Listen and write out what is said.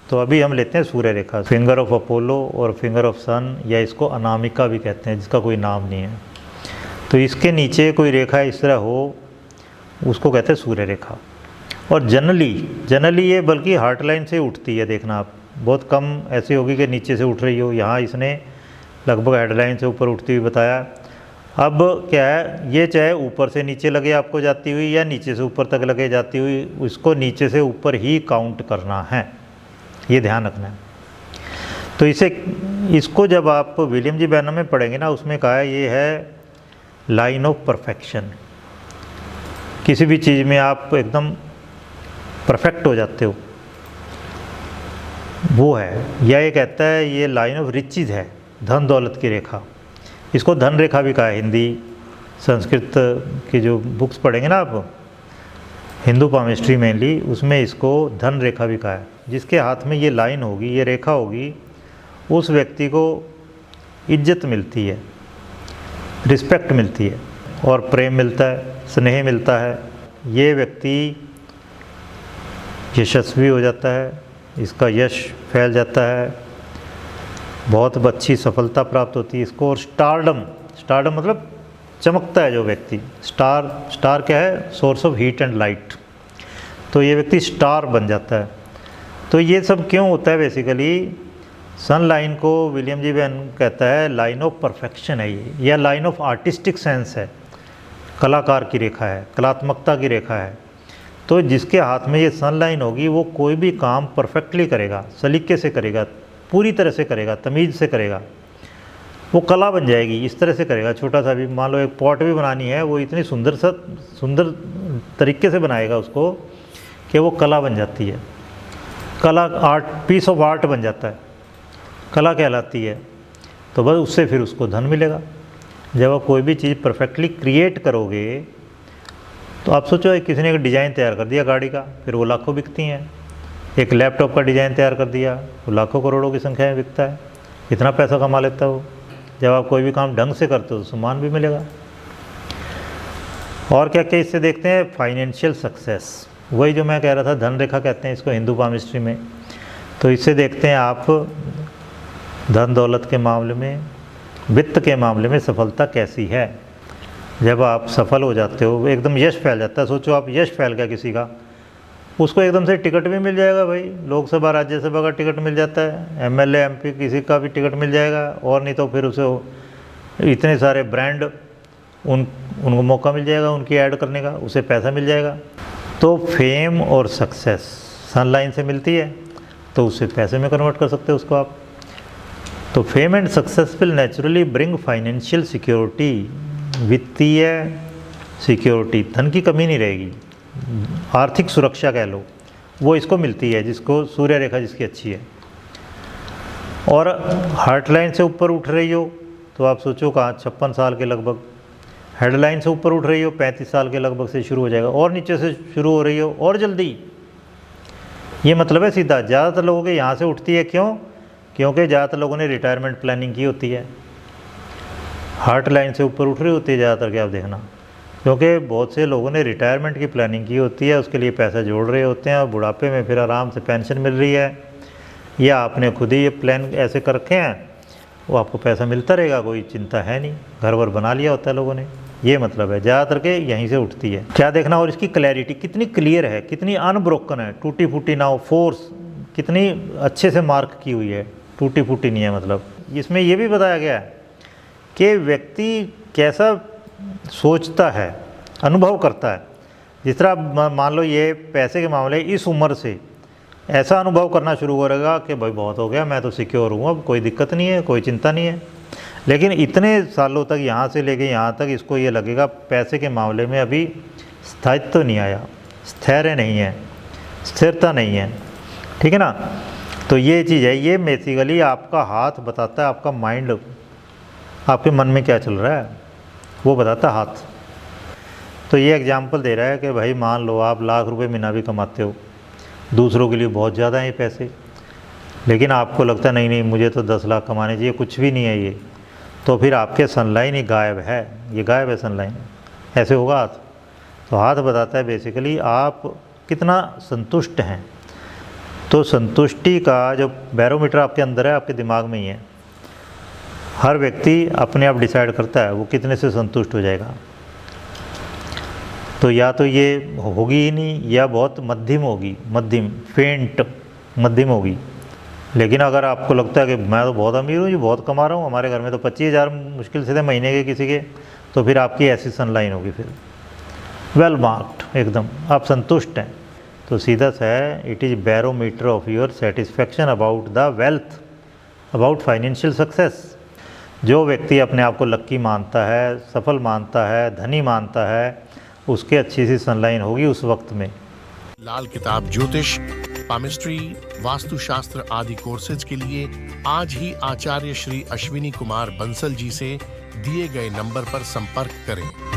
तो अभी हम लेते हैं सूर्य रेखा, फिंगर ऑफ अपोलो और फिंगर ऑफ सन, या इसको अनामिका भी कहते हैं, जिसका कोई नाम नहीं है। तो इसके नीचे कोई रेखा इस तरह हो, उसको कहते हैं सूर्य रेखा। और जनरली ये बल्कि हार्ट लाइन से उठती है, देखना आप, बहुत कम ऐसी होगी कि नीचे से उठ रही हो। यहाँ इसने लगभग हेडलाइन से ऊपर उठती हुई बताया। अब क्या है, ये चाहे ऊपर से नीचे लगे आपको जाती हुई या नीचे से ऊपर तक लगे जाती हुई, उसको नीचे से ऊपर ही काउंट करना है, ये ध्यान रखना है। तो इसको जब आप विलियम जी बैनम में पढ़ेंगे ना, उसमें कहा है ये है लाइन ऑफ परफेक्शन। किसी भी चीज़ में आप एकदम परफेक्ट हो जाते हो, वो है। या ये कहता है ये लाइन ऑफ रिचीज़ है, धन दौलत की रेखा। इसको धन रेखा भी कहा है। हिंदी संस्कृत की जो बुक्स पढ़ेंगे ना आप, हिंदू पामिस्ट्री मेनली, उसमें इसको धन रेखा भी कहा है। जिसके हाथ में ये लाइन होगी, ये रेखा होगी, उस व्यक्ति को इज्जत मिलती है, रिस्पेक्ट मिलती है, और प्रेम मिलता है, स्नेह मिलता है। ये व्यक्ति यशस्वी हो जाता है, इसका यश फैल जाता है, बहुत अच्छी सफलता प्राप्त होती है इसको। और स्टारडम मतलब चमकता है जो व्यक्ति। स्टार क्या है? Source of heat and light. तो ये व्यक्ति स्टार बन जाता है। तो ये सब क्यों होता है? बेसिकली सन लाइन को विलियम जी बैन कहता है लाइन ऑफ परफेक्शन है ये, या लाइन ऑफ आर्टिस्टिक सेंस है, कलाकार की रेखा है, कलात्मकता की रेखा है। तो जिसके हाथ में ये सन लाइन होगी, वो कोई भी काम परफेक्टली करेगा, सलीके से करेगा, पूरी तरह से करेगा, तमीज़ से करेगा, वो कला बन जाएगी। इस तरह से करेगा। छोटा सा भी मान लो एक पॉट भी बनानी है, वो इतनी सुंदर तरीके से बनाएगा उसको कि वो कला बन जाती है। कला आर्ट, पीस ऑफ आर्ट बन जाता है, कला कहलाती है। तो बस उससे फिर उसको धन मिलेगा। जब आप कोई भी चीज़ परफेक्टली क्रिएट करोगे, तो आप सोचो किसी ने एक डिज़ाइन तैयार कर दिया गाड़ी का, फिर वो लाखों बिकती हैं। एक लैपटॉप का डिज़ाइन तैयार कर दिया, वो लाखों करोड़ों की संख्या में बिकता है। कितना पैसा कमा लेता है वो। जब आप कोई भी काम ढंग से करते हो तो सम्मान भी मिलेगा। और क्या क्या इससे देखते हैं? फाइनेंशियल सक्सेस, वही जो मैं कह रहा था, धन रेखा कहते हैं इसको हिंदू पामिस्ट्री में। तो इससे देखते हैं आप धन दौलत के मामले में, वित्त के मामले में सफलता कैसी है। जब आप सफल हो जाते हो, एकदम यश फैल जाता है। सोचो आप, यश फैल गया किसी का, उसको एकदम से टिकट भी मिल जाएगा भाई, लोकसभा राज्यसभा का टिकट मिल जाता है, एमएलए एमपी किसी का भी टिकट मिल जाएगा। और नहीं तो फिर उसे इतने सारे ब्रांड, उनको मौका मिल जाएगा उनकी ऐड करने का, उसे पैसा मिल जाएगा। तो फेम और सक्सेस सनलाइन से मिलती है, तो उसे पैसे में कन्वर्ट कर सकते हो उसको आप। तो fame and success will naturally bring financial security, वित्तीय सिक्योरिटी, धन की कमी नहीं रहेगी, आर्थिक सुरक्षा कह लो, वो इसको मिलती है, जिसको सूर्य रेखा जिसकी अच्छी है। और हार्ट लाइन से ऊपर उठ रही हो तो आप सोचो कहाँ 56 साल के लगभग, हेडलाइन से ऊपर उठ रही हो 35 साल के लगभग से शुरू हो जाएगा, और नीचे से शुरू हो रही हो और जल्दी। ये मतलब है सीधा। ज़्यादातर लोगों के यहाँ से उठती है, क्यों? क्योंकि ज़्यादातर लोगों ने रिटायरमेंट प्लानिंग की होती है। हार्ट लाइन से ऊपर उठ रही होती है ज़्यादातर के, आप देखना, क्योंकि बहुत से लोगों ने रिटायरमेंट की प्लानिंग की होती है, उसके लिए पैसा जोड़ रहे होते हैं, और बुढ़ापे में फिर आराम से पेंशन मिल रही है, या आपने खुद ही ये प्लान ऐसे कर रखे हैं, वो आपको पैसा मिलता रहेगा, कोई चिंता है नहीं, घर वर बना लिया होता है लोगों ने। ये मतलब है ज़्यादातर के यहीं से उठती है। क्या देखना, और इसकी क्लैरिटी कितनी क्लियर है, कितनी अनब्रोकन है, टूटी फूटी ना हो, फोर्स कितनी अच्छे से मार्क की हुई है, टूटी फूटी नहीं है। मतलब इसमें ये भी बताया गया है कि व्यक्ति कैसा सोचता है, अनुभव करता है। जिस तरह मान लो ये पैसे के मामले इस उम्र से ऐसा अनुभव करना शुरू करेगा कि भाई बहुत हो गया, मैं तो सिक्योर हूँ, अब कोई दिक्कत नहीं है, कोई चिंता नहीं है। लेकिन इतने सालों तक, यहाँ से लेके यहाँ तक, इसको ये लगेगा पैसे के मामले में अभी स्थायित्व तो नहीं आया, स्थैर्य नहीं है, स्थिरता नहीं है। ठीक है ना? तो ये चीज़ है, ये बेसिकली आपका हाथ बताता है, आपका माइंड, आपके मन में क्या चल रहा है वो बताता हाथ। तो ये एग्जाम्पल दे रहा है कि भाई मान लो आप लाख रुपए महीना भी कमाते हो, दूसरों के लिए बहुत ज़्यादा है पैसे, लेकिन आपको लगता नहीं नहीं मुझे तो 10 लाख कमाने चाहिए, कुछ भी नहीं है ये, तो फिर आपके सनलाइन ही गायब है, ये गायब है सनलाइन। ऐसे होगा हाथ। तो हाथ बताता है बेसिकली आप कितना संतुष्ट हैं, तो संतुष्टि का जो बैरोमीटर आपके अंदर है, आपके दिमाग में ही है। हर व्यक्ति अपने आप डिसाइड करता है वो कितने से संतुष्ट हो जाएगा। तो या तो ये होगी ही नहीं, या बहुत मध्यम होगी, मध्यम फेंट मध्यम होगी। लेकिन अगर आपको लगता है कि मैं तो बहुत अमीर हूँ, ये बहुत कमा रहा हूँ, हमारे घर में तो 25,000 मुश्किल से थे महीने के किसी के, तो फिर आपकी ऐसी सनलाइन होगी, फिर वेल मार्क्ड एकदम, आप संतुष्ट हैं। तो सीधा सा है, it is barometer of your satisfaction about the wealth, about financial success. जो व्यक्ति अपने आप को लक्की मानता है, सफल मानता है, धनी मानता है, उसके अच्छी सी सनलाइन होगी उस वक्त में। लाल किताब ज्योतिष, पामिस्ट्री, वास्तुशास्त्र आदि कोर्सेज के लिए आज ही आचार्य श्री अश्विनी कुमार बंसल जी से दिए गए नंबर पर संपर्क करें।